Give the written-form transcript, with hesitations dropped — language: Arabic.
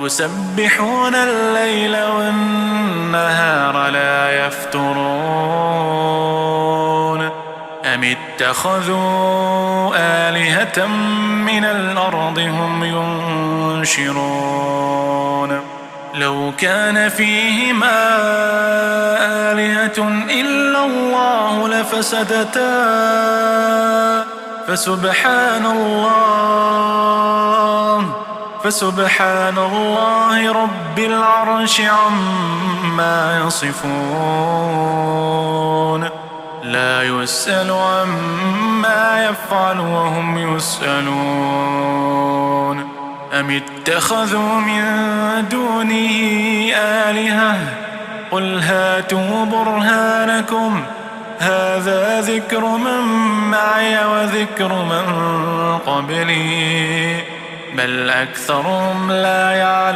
يسبحون الليل والنهار لا يفترون أم اتخذوا آلهة من الأرض هم ينشرون لو كان فيهما آلهة إلا الله لفسدتا فسبحان الله رب العرش عما يصفون لا يسأل عما يفعل وهم يسألون أم اتخذوا من دونه آلهة قل هاتوا برهانكم هذا ذكر من معي وذكر من قبلي بل أكثرهم لا يعلمون